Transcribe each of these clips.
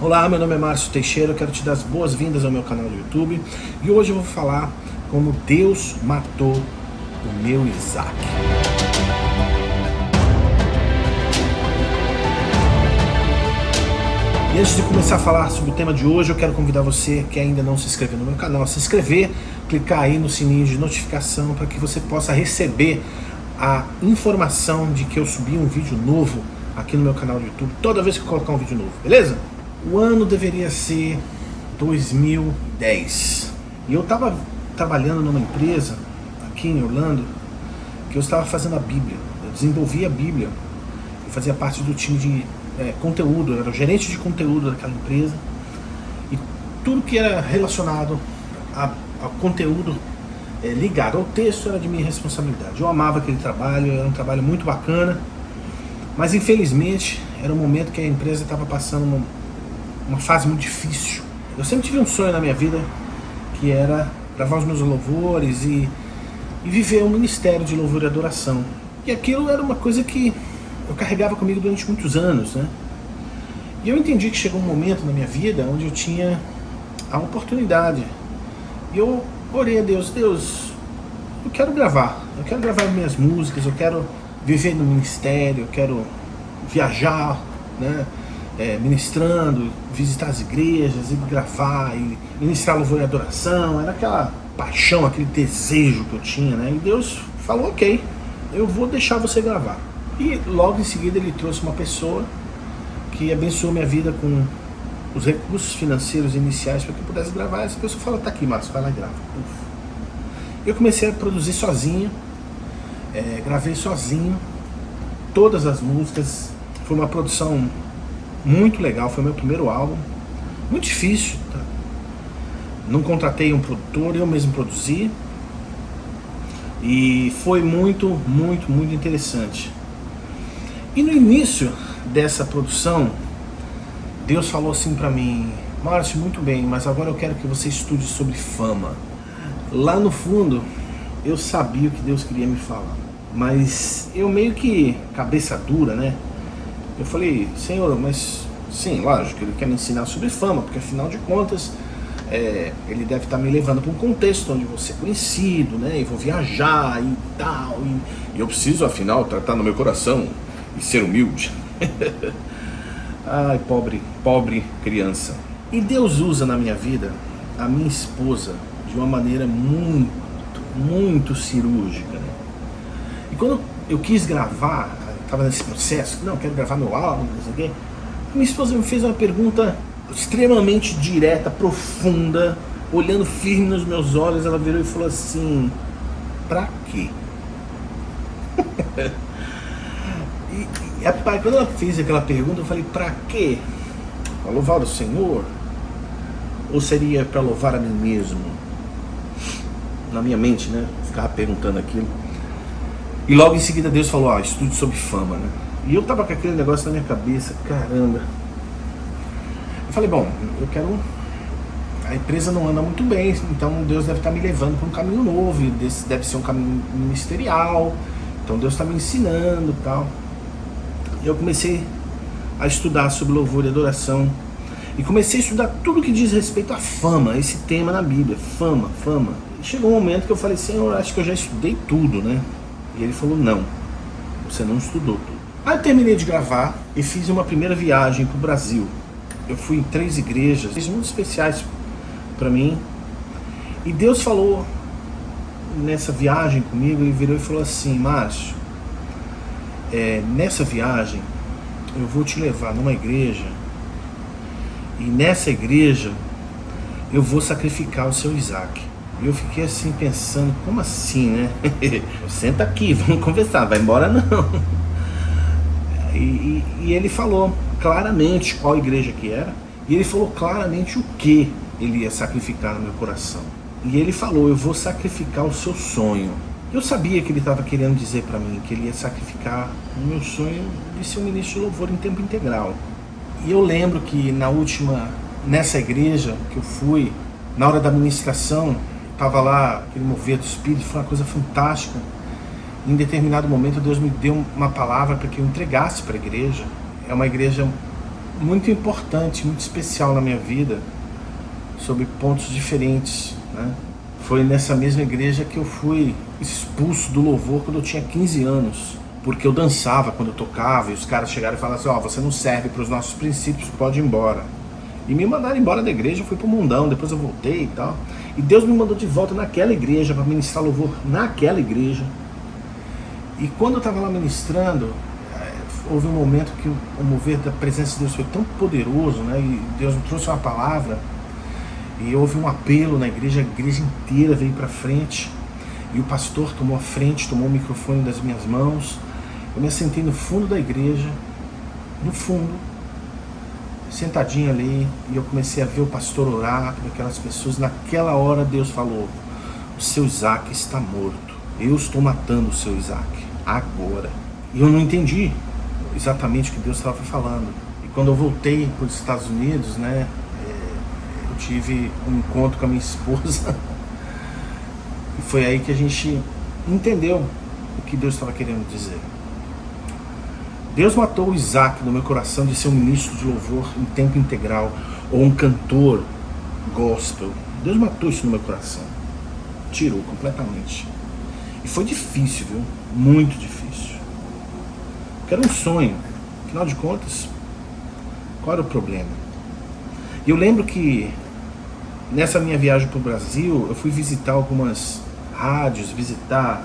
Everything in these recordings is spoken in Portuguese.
Olá, meu nome é Márcio Teixeira, eu quero te dar as boas-vindas ao meu canal do YouTube e hoje eu vou falar como Deus matou o meu Isaac. E antes de começar a falar sobre o tema de hoje, eu quero convidar você que ainda não se inscreveu no meu canal a se inscrever, clicar aí no sininho de notificação para que você possa receber a informação de que eu subi um vídeo novo aqui no meu canal do YouTube toda vez que eu colocar um vídeo novo, beleza? O ano deveria ser 2010 e eu estava trabalhando numa empresa aqui em Orlando que eu estava fazendo a Bíblia, eu desenvolvia a Bíblia, eu fazia parte do time de conteúdo, eu era o gerente de conteúdo daquela empresa e tudo que era relacionado ao conteúdo ligado ao texto era de minha responsabilidade. Eu amava aquele trabalho, era um trabalho muito bacana, mas infelizmente era um momento que a empresa estava passando uma fase muito difícil. Eu sempre tive um sonho na minha vida que era gravar os meus louvores e viver um ministério de louvor e adoração. E aquilo era uma coisa que eu carregava comigo durante muitos anos, né? E eu entendi que chegou um momento na minha vida onde eu tinha a oportunidade. E eu orei a Deus, eu quero gravar minhas músicas, eu quero viver no ministério, eu quero viajar, né? Ministrando, visitar as igrejas e gravar e ministrar louvor e adoração. Era aquela paixão, aquele desejo que eu tinha, né? E Deus falou, ok, eu vou deixar você gravar. E logo em seguida ele trouxe uma pessoa que abençoou minha vida com os recursos financeiros iniciais para que eu pudesse gravar. Essa pessoa falou, tá aqui, Márcio, vai lá e grava. Eu comecei a produzir sozinho, gravei sozinho todas as músicas. Foi uma produção muito legal, foi meu primeiro álbum, muito difícil, tá? Não contratei um produtor, eu mesmo produzi e foi muito interessante. E no início dessa produção, Deus falou assim pra mim, Márcio, muito bem, mas agora eu quero que você estude sobre fama. Lá no fundo, eu sabia o que Deus queria me falar, mas eu meio que cabeça dura, né? Eu falei, Senhor, mas sim, lógico, Ele quer me ensinar sobre fama, porque afinal de contas, Ele deve estar me levando para um contexto onde vou ser conhecido, né? E vou viajar e tal, e eu preciso, afinal, tratar no meu coração e ser humilde. Ai, pobre criança. E Deus usa na minha vida a minha esposa de uma maneira muito cirúrgica, né? E quando eu quis gravar, estava nesse processo, não, quero gravar meu álbum, não sei o quê, minha esposa me fez uma pergunta extremamente direta, profunda, olhando firme nos meus olhos. Ela virou e falou assim, pra quê? Rapaz, quando ela fez aquela pergunta, eu falei, pra quê? Pra louvar o Senhor? Ou seria pra louvar a mim mesmo? Na minha mente, né? Eu ficava perguntando aquilo. E logo em seguida Deus falou, estude sobre fama, né? E eu tava com aquele negócio na minha cabeça, caramba. Eu falei, bom, a empresa não anda muito bem, então Deus deve estar me levando para um caminho novo, deve ser um caminho ministerial, então Deus está me ensinando e tal. E eu comecei a estudar sobre louvor e adoração, e comecei a estudar tudo que diz respeito à fama, esse tema na Bíblia, fama. E chegou um momento que eu falei, Senhor, acho que eu já estudei tudo, né? E Ele falou, não, você não estudou tudo. Aí eu terminei de gravar e fiz uma primeira viagem para o Brasil. Eu fui em 3 igrejas muito especiais para mim. E Deus falou nessa viagem comigo, Ele virou e falou assim, Márcio, nessa viagem eu vou te levar numa igreja e nessa igreja eu vou sacrificar o seu Isaac. E eu fiquei assim pensando, como assim, né? Senta aqui, vamos conversar, vai embora não. E Ele falou claramente qual igreja que era, e Ele falou claramente o que Ele ia sacrificar no meu coração. E Ele falou, eu vou sacrificar o seu sonho. Eu sabia que Ele estava querendo dizer para mim que Ele ia sacrificar o meu sonho de ser um ministro de louvor em tempo integral. E eu lembro que nessa igreja que eu fui, na hora da ministração, estava lá, aquele mover do Espírito, foi uma coisa fantástica. Em determinado momento Deus me deu uma palavra para que eu entregasse para a igreja. É uma igreja muito importante, muito especial na minha vida, sobre pontos diferentes, né? Foi nessa mesma igreja que eu fui expulso do louvor quando eu tinha 15 anos, porque eu dançava quando eu tocava, e os caras chegaram e falaram assim: você não serve para os nossos princípios, pode ir embora. E me mandaram embora da igreja, eu fui pro mundão, depois eu voltei e tal. E Deus me mandou de volta naquela igreja, para ministrar louvor naquela igreja. E quando eu estava lá ministrando, houve um momento que o mover da presença de Deus foi tão poderoso, né? E Deus me trouxe uma palavra, e houve um apelo na igreja, a igreja inteira veio para frente, e o pastor tomou a frente, tomou o microfone das minhas mãos. Eu me assentei no fundo da igreja, no fundo, sentadinho ali, e eu comecei a ver o pastor orar por aquelas pessoas. Naquela hora Deus falou: o seu Isaac está morto, eu estou matando o seu Isaac agora. E eu não entendi exatamente o que Deus estava falando. E quando eu voltei para os Estados Unidos, né, eu tive um encontro com a minha esposa e foi aí que a gente entendeu o que Deus estava querendo dizer. Deus matou o Isaac no meu coração de ser um ministro de louvor em tempo integral, ou um cantor gospel. Deus matou isso no meu coração, tirou completamente. E foi difícil, viu? Muito difícil. Porque era um sonho. Afinal de contas, qual era o problema? E eu lembro que nessa minha viagem para o Brasil, eu fui visitar algumas rádios, visitar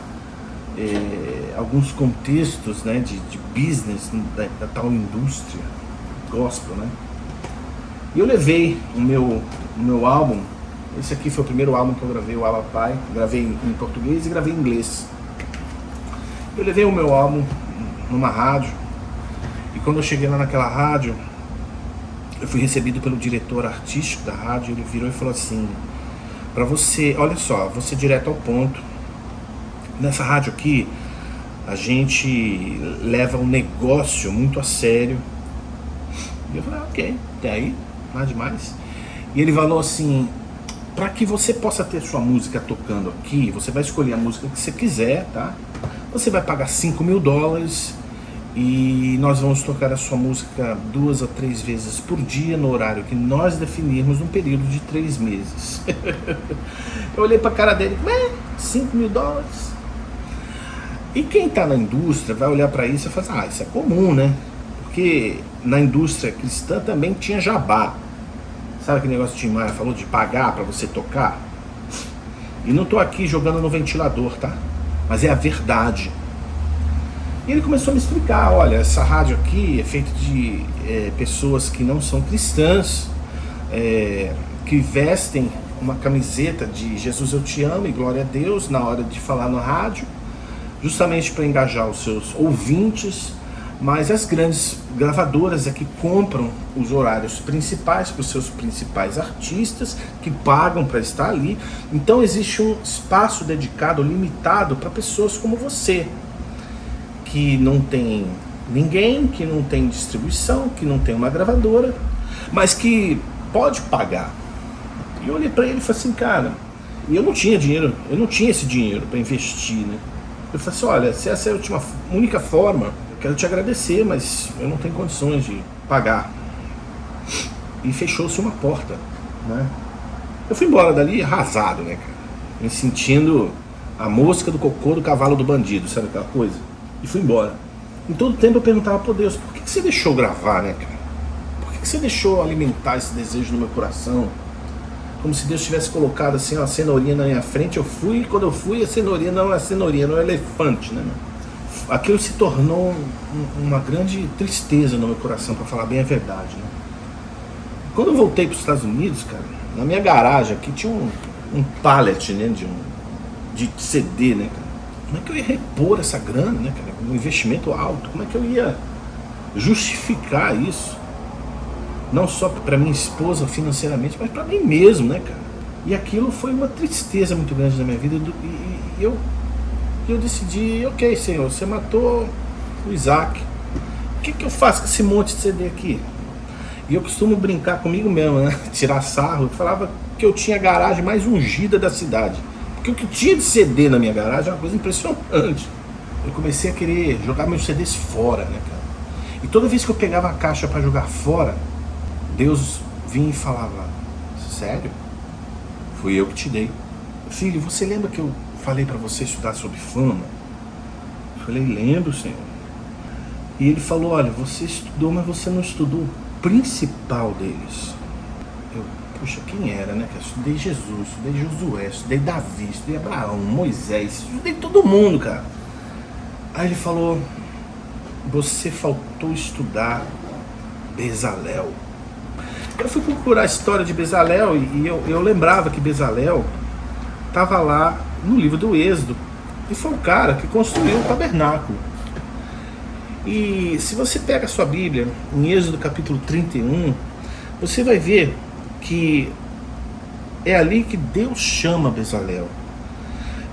alguns contextos, né, de business da tal indústria gospel, né? E eu levei o meu álbum. Esse aqui foi o primeiro álbum que eu gravei, o Abba Pai. Gravei em português e gravei em inglês. Eu levei o meu álbum numa rádio, e quando eu cheguei lá naquela rádio, eu fui recebido pelo diretor artístico da rádio. Ele virou e falou assim: para você, olha só, vou ser direto ao ponto. Nessa rádio aqui, a gente leva um negócio muito a sério. E eu falei: ok, até aí, nada demais. E ele falou assim: para que você possa ter sua música tocando aqui, você vai escolher a música que você quiser, tá? Você vai pagar $5.000 e nós vamos tocar a sua música 2 a 3 vezes por dia no horário que nós definirmos, num período de 3 meses. Eu olhei pra cara dele: $5.000? E quem está na indústria vai olhar para isso e falar: isso é comum, né? Porque na indústria cristã também tinha jabá. Sabe aquele negócio que o Tim Maia falou de pagar para você tocar? E não estou aqui jogando no ventilador, tá? Mas é a verdade. E ele começou a me explicar: olha, essa rádio aqui é feita de pessoas que não são cristãs, que vestem uma camiseta de Jesus eu te amo e glória a Deus na hora de falar no rádio, justamente para engajar os seus ouvintes. Mas as grandes gravadoras é que compram os horários principais para os seus principais artistas, que pagam para estar ali. Então existe um espaço dedicado, limitado, para pessoas como você, que não tem ninguém, que não tem distribuição, que não tem uma gravadora, mas que pode pagar. E eu olhei para ele e falei assim: cara, e eu não tinha dinheiro, eu não tinha esse dinheiro para investir, né? Eu falei assim: olha, se essa é a única forma, eu quero te agradecer, mas eu não tenho condições de pagar. E fechou-se uma porta, né? Eu fui embora dali arrasado, né, cara? Me sentindo a mosca do cocô do cavalo do bandido, sabe aquela coisa? E fui embora. Em todo tempo eu perguntava: pô, Deus, por que você deixou gravar, né, cara? Por que você deixou alimentar esse desejo no meu coração? Como se Deus tivesse colocado assim uma cenourinha na minha frente. Eu fui, e quando eu fui, a cenourinha não é a cenourinha, não é um elefante, né? Aquilo se tornou uma grande tristeza no meu coração, para falar bem a verdade, né? Quando eu voltei para os Estados Unidos, cara, na minha garagem aqui tinha um pallet, né, de CD, né, cara? Como é que eu ia repor essa grana, né, cara? Um investimento alto, como é que eu ia justificar isso? Não só para minha esposa financeiramente, mas para mim mesmo, né, cara? E aquilo foi uma tristeza muito grande na minha vida. E eu decidi: ok, Senhor, você matou o Isaac, o que eu faço com esse monte de CD aqui? E eu costumo brincar comigo mesmo, né? Tirar sarro. Eu falava que eu tinha a garagem mais ungida da cidade, porque o que tinha de CD na minha garagem é uma coisa impressionante. Eu comecei a querer jogar meus CDs fora, né, cara? E toda vez que eu pegava a caixa para jogar fora, Deus vinha e falava: sério? Fui eu que te dei. Filho, você lembra que eu falei para você estudar sobre fama? Eu falei: lembro, Senhor. E ele falou: olha, você estudou, mas você não estudou o principal deles. Eu, puxa, quem era, né? Eu estudei Jesus, estudei Josué, estudei Davi, estudei Abraão, Moisés, estudei todo mundo, cara. Aí ele falou: você faltou estudar Bezalel. Eu fui procurar a história de Bezalel e eu lembrava que Bezalel estava lá no livro do Êxodo. E foi o cara que construiu o tabernáculo. E se você pega a sua Bíblia, em Êxodo capítulo 31, você vai ver que é ali que Deus chama Bezalel.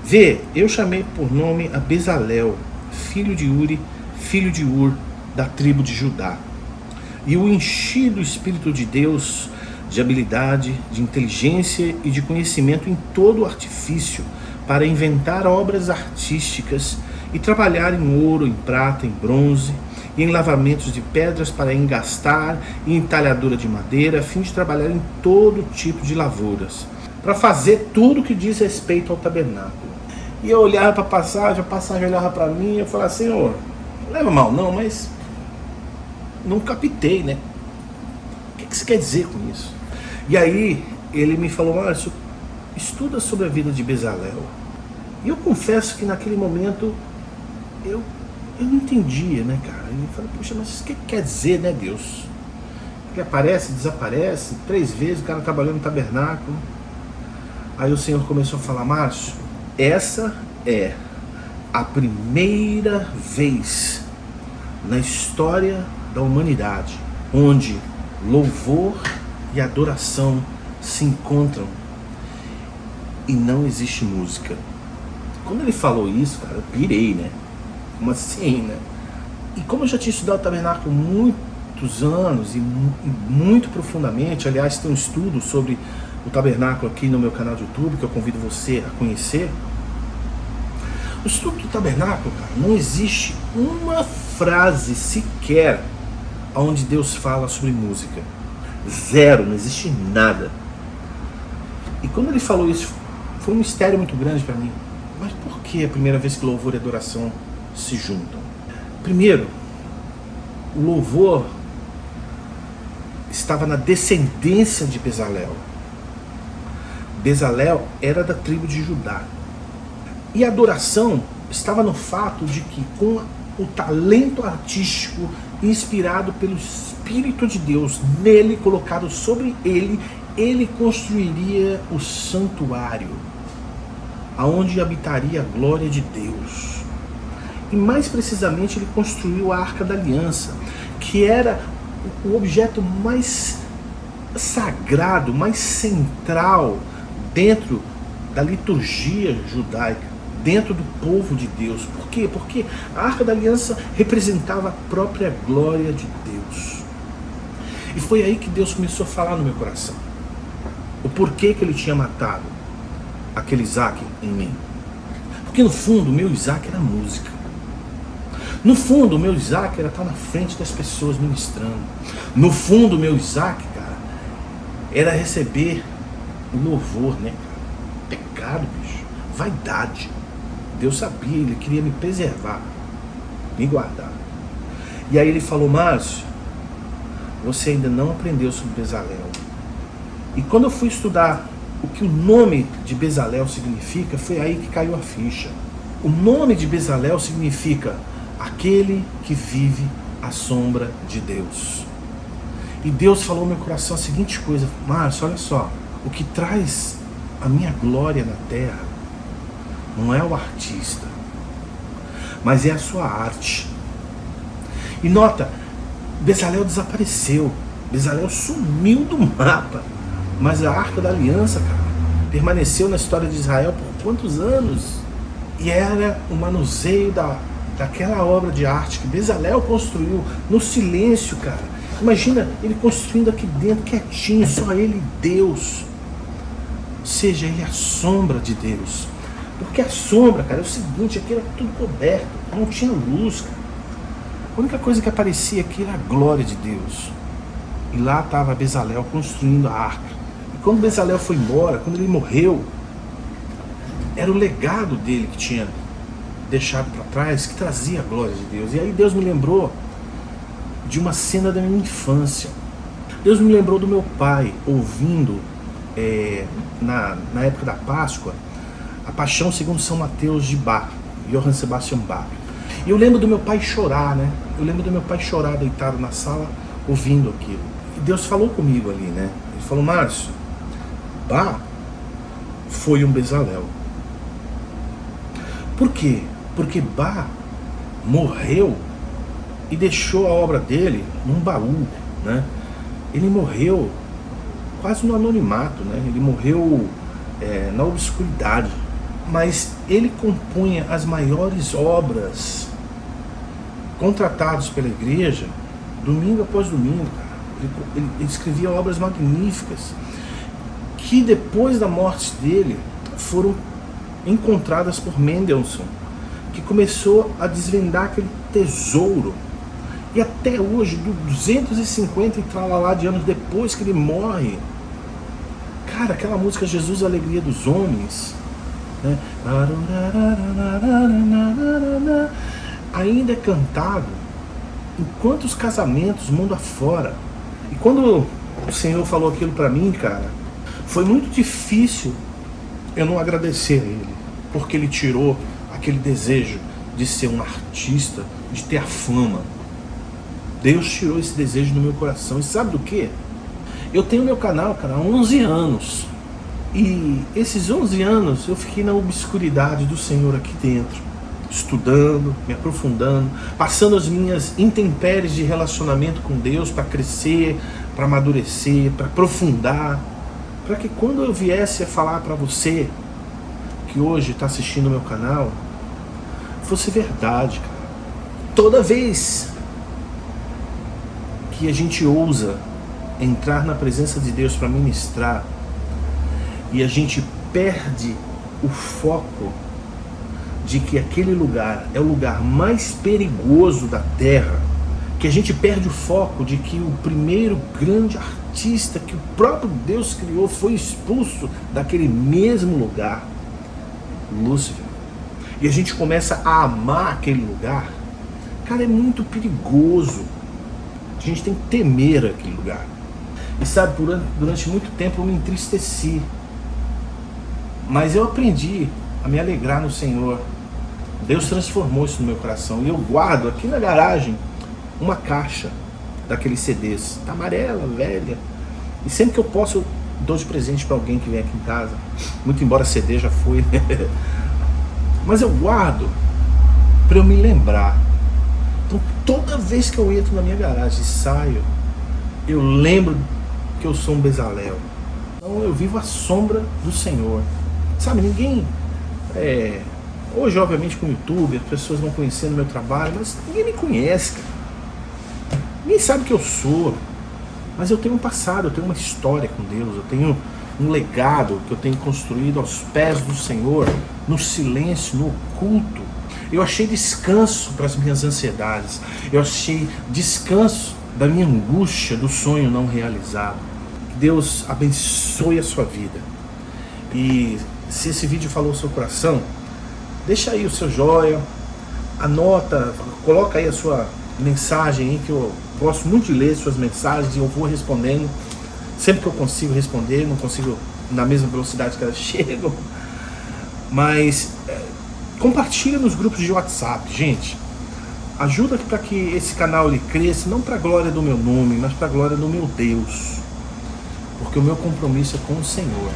Vê, eu chamei por nome a Bezalel, filho de Uri, filho de Ur, da tribo de Judá. E o enchi do Espírito de Deus, de habilidade, de inteligência e de conhecimento em todo o artifício, para inventar obras artísticas e trabalhar em ouro, em prata, em bronze e em lavamentos de pedras para engastar e em talhadura de madeira, a fim de trabalhar em todo tipo de lavouras, para fazer tudo que diz respeito ao tabernáculo. E eu olhava para a passagem olhava para mim e eu falava: Senhor, não leva mal não, mas não captei, né? O que você quer dizer com isso? E aí ele me falou: Márcio, estuda sobre a vida de Bezalel. E eu confesso que naquele momento eu não entendia, né, cara? E eu falei: puxa, mas o que quer dizer, né, Deus? Ele aparece, desaparece, 3 vezes o cara trabalhando no tabernáculo. Aí o Senhor começou a falar: Márcio, essa é a primeira vez na história da humanidade onde louvor e adoração se encontram e não existe música. Quando ele falou isso, cara, eu pirei, né? Como assim, né? E como eu já tinha estudado o tabernáculo muitos anos e muito profundamente, aliás, tem um estudo sobre o tabernáculo aqui no meu canal de YouTube, que eu convido você a conhecer. O estudo do tabernáculo, cara, não existe uma frase sequer onde Deus fala sobre música. Zero, não existe nada. E quando ele falou isso, foi um mistério muito grande para mim. Mas por que a primeira vez que louvor e adoração se juntam? Primeiro, o louvor estava na descendência de Bezalel. Bezalel era da tribo de Judá. E a adoração estava no fato de que, com o talento artístico inspirado pelo Espírito de Deus nele, colocado sobre ele, ele construiria o santuário, aonde habitaria a glória de Deus. E mais precisamente, ele construiu a Arca da Aliança, que era o objeto mais sagrado, mais central dentro da liturgia judaica, dentro do povo de Deus. Por quê? Porque a Arca da Aliança representava a própria glória de Deus. E foi aí que Deus começou a falar no meu coração o porquê que ele tinha matado aquele Isaac em mim. Porque no fundo o meu Isaac era música. No fundo o meu Isaac era estar na frente das pessoas ministrando. No fundo o meu Isaac, cara, era receber o louvor, né, cara? Pecado, bicho. Vaidade. Deus sabia, ele queria me preservar, me guardar. E aí ele falou: Márcio, você ainda não aprendeu sobre Bezalel. E quando eu fui estudar o que o nome de Bezalel significa, foi aí que caiu a ficha. O nome de Bezalel significa aquele que vive à sombra de Deus. E Deus falou no meu coração a seguinte coisa: Márcio, olha só, o que traz a minha glória na terra não é o artista, mas é a sua arte. E nota, Bezalel desapareceu, Bezalel sumiu do mapa, mas a Arca da Aliança, cara, permaneceu na história de Israel por quantos anos? E era o manuseio daquela obra de arte que Bezalel construiu no silêncio, cara. Imagina ele construindo aqui dentro, quietinho, só ele e Deus. Ou seja, ele é a sombra de Deus. Porque a sombra, cara, é o seguinte, aqui era tudo coberto, não tinha luz, cara. A única coisa que aparecia aqui era a glória de Deus. E lá estava Bezalel construindo a arca. E quando Bezalel foi embora, quando ele morreu, era o legado dele que tinha deixado para trás, que trazia a glória de Deus. E aí Deus me lembrou de uma cena da minha infância. Deus me lembrou do meu pai ouvindo, na época da Páscoa, a Paixão segundo São Mateus de Bach, Johann Sebastian Bach. E eu lembro do meu pai chorar, né? Eu lembro do meu pai chorar deitado na sala, ouvindo aquilo. E Deus falou comigo ali, né? Ele falou: Márcio, Bach foi um Bezalel. Por quê? Porque Bach morreu e deixou a obra dele num baú, né? Ele morreu quase no anonimato, né? Ele morreu na obscuridade. Mas ele compunha as maiores obras contratados pela igreja, domingo após domingo, cara. Ele escrevia obras magníficas, que depois da morte dele foram encontradas por Mendelssohn, que começou a desvendar aquele tesouro. E até hoje, 250 e tralalá de anos depois que ele morre, cara, aquela música Jesus, a Alegria dos Homens, né, ainda é cantado em quantos casamentos mundo afora. E quando o Senhor falou aquilo pra mim, cara, foi muito difícil eu não agradecer a Ele, porque Ele tirou aquele desejo de ser um artista, de ter a fama. Deus tirou esse desejo do meu coração. E sabe do que? Eu tenho meu canal, cara, há 11 anos. E esses 11 anos eu fiquei na obscuridade do Senhor aqui dentro, estudando, me aprofundando, passando as minhas intempéries de relacionamento com Deus para crescer, para amadurecer, para aprofundar, para que quando eu viesse a falar para você que hoje está assistindo o meu canal, fosse verdade, cara. Toda vez que a gente ousa entrar na presença de Deus para ministrar e a gente perde o foco de que aquele lugar é o lugar mais perigoso da terra, que a gente perde o foco de que o primeiro grande artista que o próprio Deus criou foi expulso daquele mesmo lugar, Lúcifer, e a gente começa a amar aquele lugar, cara, é muito perigoso. A gente tem que temer aquele lugar. E sabe, durante muito tempo eu me entristeci, mas eu aprendi a me alegrar no Senhor. Deus transformou isso no meu coração. E eu guardo aqui na garagem uma caixa daqueles CDs, tá amarela, velha. E sempre que eu posso, eu dou de presente para alguém que vem aqui em casa. Muito embora CD já foi. Mas eu guardo para eu me lembrar. Então toda vez que eu entro na minha garagem e saio, eu lembro que eu sou um Bezalel. Então eu vivo à sombra do Senhor. Sabe, ninguém... Hoje, obviamente, com o YouTube, as pessoas vão conhecendo o meu trabalho, mas ninguém me conhece, cara. Ninguém sabe o que eu sou. Mas eu tenho um passado, eu tenho uma história com Deus, eu tenho um legado que eu tenho construído aos pés do Senhor, no silêncio, no oculto. Eu achei descanso para as minhas ansiedades. Eu achei descanso da minha angústia, do sonho não realizado. Que Deus abençoe a sua vida. E se esse vídeo falou ao seu coração, deixa aí o seu joia, anota, coloca aí a sua mensagem aí, que eu gosto muito de ler suas mensagens e eu vou respondendo sempre que eu consigo responder. Não consigo na mesma velocidade que elas chegam, mas compartilha nos grupos de WhatsApp, gente. Ajuda para que esse canal ele cresça, não para a glória do meu nome, mas para a glória do meu Deus, porque o meu compromisso é com o Senhor.